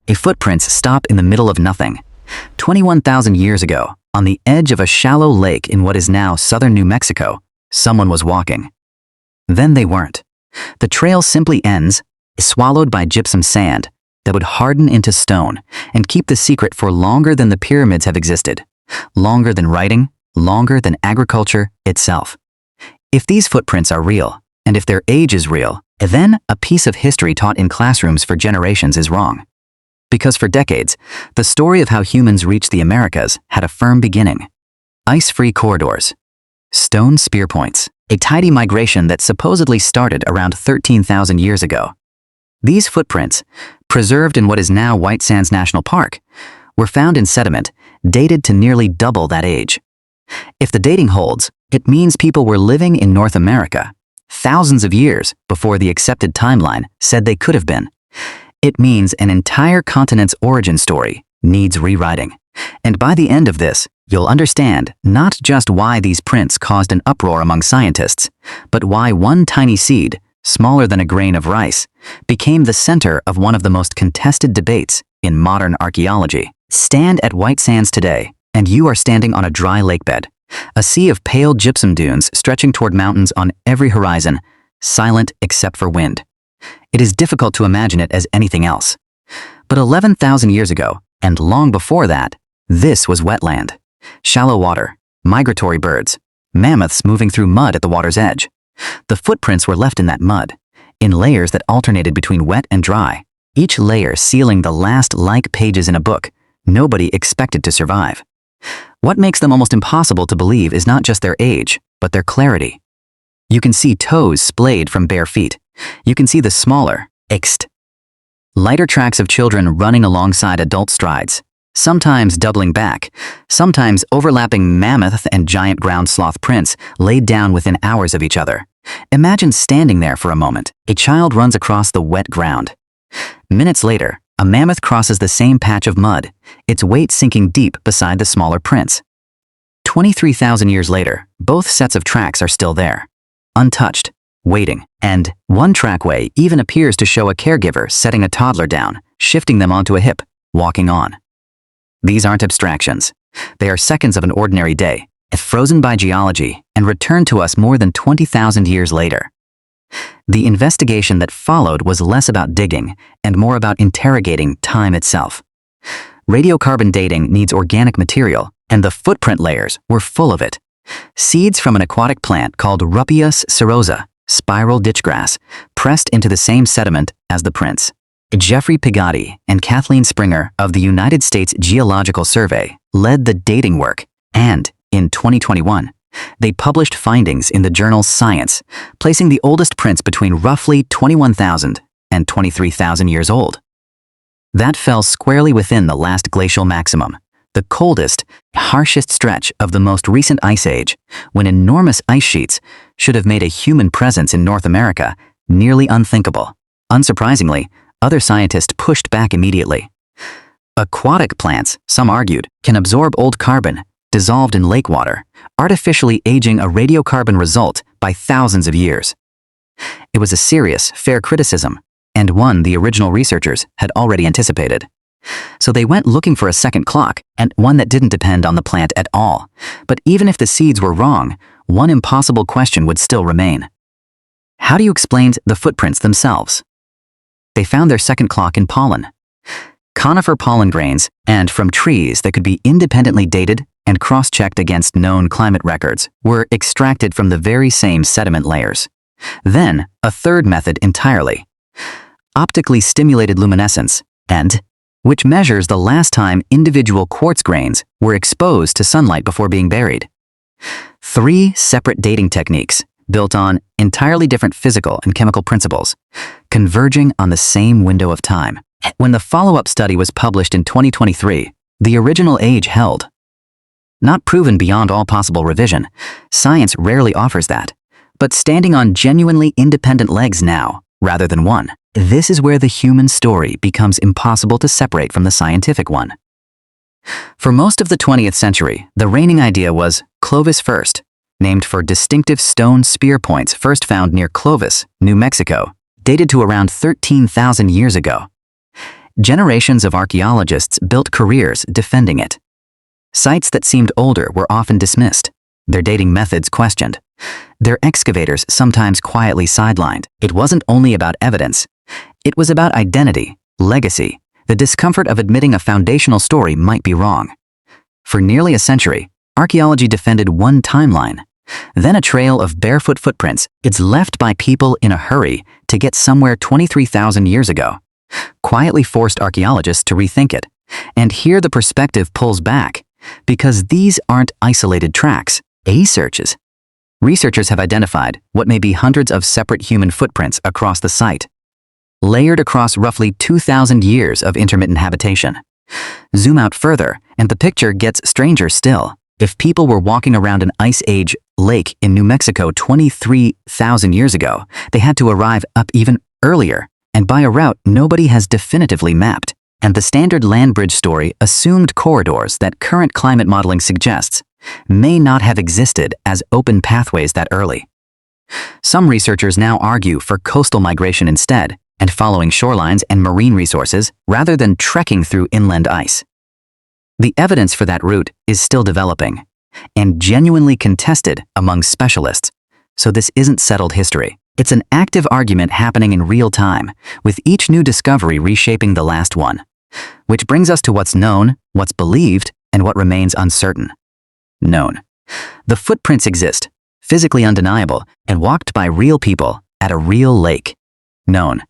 A footprints stop in the middle of nothing. 21,000 years ago, on the edge of a shallow lake in what is now southern New Mexico, someone was walking. Then they weren't. The trail simply ends, swallowed by gypsum sand that would harden into stone and keep the secret for longer than the pyramids have existed, longer than writing, longer than agriculture itself. If these footprints are real, and if their age is real, then a piece of history taught in classrooms for generations is wrong. Because for decades, the story of how humans reached the Americas had a firm beginning. Ice-free corridors, stone spear points, a tidy migration that supposedly started around 13,000 years ago. These footprints, preserved in what is now White Sands National Park, were found in sediment dated to nearly double that age. If the dating holds, it means people were living in North America thousands of years before the accepted timeline said they could have been. It means an entire continent's origin story needs rewriting. And by the end of this, you'll understand not just why these prints caused an uproar among scientists, but why one tiny seed, smaller than a grain of rice, became the center of one of the most contested debates in modern archaeology. Stand at White Sands today, and you are standing on a dry lakebed, a sea of pale gypsum dunes stretching toward mountains on every horizon, silent except for wind. It is difficult to imagine it as anything else. But 11,000 years ago, and long before that, this was wetland. Shallow water, migratory birds, mammoths moving through mud at the water's edge. The footprints were left in that mud, in layers that alternated between wet and dry, each layer sealing the last like pages in a book nobody expected to survive. What makes them almost impossible to believe is not just their age, but their clarity. You can see toes splayed from bare feet. You can see the smaller, lighter tracks of children running alongside adult strides, sometimes doubling back, sometimes overlapping mammoth and giant ground sloth prints laid down within hours of each other. Imagine standing there for a moment. A child runs across the wet ground. Minutes later, a mammoth crosses the same patch of mud, its weight sinking deep beside the smaller prints. 23,000 years later, both sets of tracks are still there, untouched, waiting, and one trackway even appears to show a caregiver setting a toddler down, shifting them onto a hip, walking on. These aren't abstractions. They are seconds of an ordinary day, frozen by geology and returned to us more than 20,000 years later. The investigation that followed was less about digging and more about interrogating time itself. Radiocarbon dating needs organic material, and the footprint layers were full of it. Seeds from an aquatic plant called Rupius serosa, spiral ditchgrass, pressed into the same sediment as the prints. Jeffrey Pigotti and Kathleen Springer of the United States Geological Survey led the dating work, and in 2021, they published findings in the journal Science, placing the oldest prints between roughly 21,000 and 23,000 years old. That fell squarely within the last glacial maximum, the coldest, harshest stretch of the most recent ice age, when enormous ice sheets should have made a human presence in North America nearly unthinkable. Unsurprisingly, other scientists pushed back immediately. Aquatic plants, some argued, can absorb old carbon, dissolved in lake water, artificially aging a radiocarbon result by thousands of years. It was a serious, fair criticism, and one the original researchers had already anticipated. So they went looking for a second clock, and one that didn't depend on the plant at all. But even if the seeds were wrong, one impossible question would still remain. How do you explain the footprints themselves? They found their second clock in pollen. Conifer pollen grains, and from trees that could be independently dated and cross-checked against known climate records, were extracted from the very same sediment layers. Then, a third method entirely. Optically stimulated luminescence, which measures the last time individual quartz grains were exposed to sunlight before being buried. 3 separate dating techniques, built on entirely different physical and chemical principles, converging on the same window of time. When the follow-up study was published in 2023, the original age held. Not proven beyond all possible revision, science rarely offers that, but standing on genuinely independent legs now, rather than one, this is where the human story becomes impossible to separate from the scientific one. For most of the 20th century, the reigning idea was Clovis First, named for distinctive stone spear points first found near Clovis, New Mexico, dated to around 13,000 years ago. Generations of archaeologists built careers defending it. Sites that seemed older were often dismissed, their dating methods questioned, their excavators sometimes quietly sidelined. It wasn't only about evidence. It was about identity, legacy, the discomfort of admitting a foundational story might be wrong. For nearly a century, archaeology defended one timeline, then a trail of barefoot footprints. It's left by people in a hurry to get somewhere 23,000 years ago. Quietly forced archaeologists to rethink it, and here the perspective pulls back, because these aren't isolated tracks, searches. Researchers have identified what may be hundreds of separate human footprints across the site, layered across roughly 2,000 years of intermittent habitation. Zoom out further, and the picture gets stranger still. If people were walking around an Ice Age lake in New Mexico 23,000 years ago, they had to arrive up even earlier, and by a route nobody has definitively mapped. And the standard land bridge story assumed corridors that current climate modeling suggests may not have existed as open pathways that early. Some researchers now argue for coastal migration instead, and following shorelines and marine resources rather than trekking through inland ice. The evidence for that route is still developing, and genuinely contested among specialists, so this isn't settled history. It's an active argument happening in real time, with each new discovery reshaping the last one. Which brings us to what's known, what's believed, and what remains uncertain. Known. The footprints exist, physically undeniable, and walked by real people at a real lake. Known.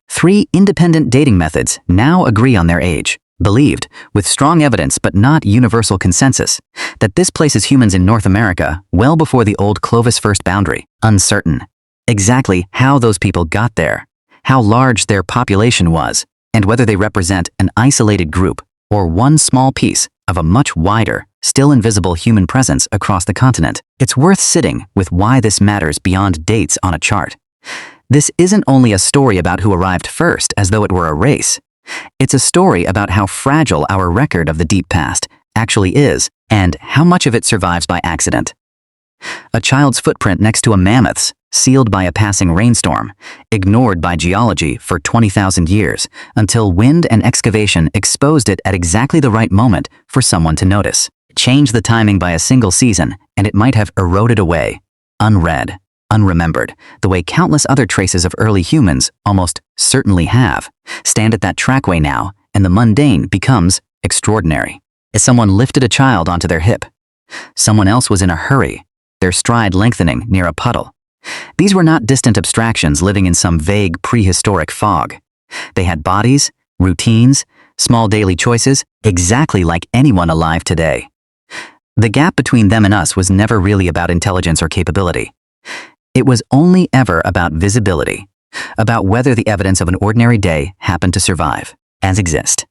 3 independent dating methods now agree on their age. Believed, with strong evidence but not universal consensus, that this places humans in North America well before the old Clovis First boundary. Uncertain. Exactly how those people got there, how large their population was, and whether they represent an isolated group or one small piece of a much wider, still invisible human presence across the continent. It's worth sitting with why this matters beyond dates on a chart. This isn't only a story about who arrived first as though it were a race. It's a story about how fragile our record of the deep past actually is, and how much of it survives by accident. A child's footprint next to a mammoth's, sealed by a passing rainstorm, ignored by geology for 20,000 years, until wind and excavation exposed it at exactly the right moment for someone to notice. Change the timing by a single season, and it might have eroded away, unread, unremembered, the way countless other traces of early humans almost certainly have. Stand at that trackway now, and the mundane becomes extraordinary. As someone lifted a child onto their hip. Someone else was in a hurry, their stride lengthening near a puddle. These were not distant abstractions living in some vague prehistoric fog. They had bodies, routines, small daily choices, exactly like anyone alive today. The gap between them and us was never really about intelligence or capability. It was only ever about visibility, about whether the evidence of an ordinary day happened to survive, as exist.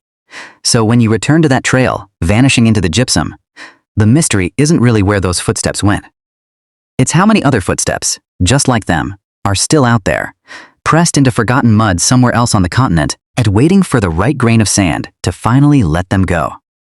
So when you return to that trail, vanishing into the gypsum, the mystery isn't really where those footsteps went. It's how many other footsteps, just like them, are still out there, pressed into forgotten mud somewhere else on the continent, and waiting for the right grain of sand to finally let them go.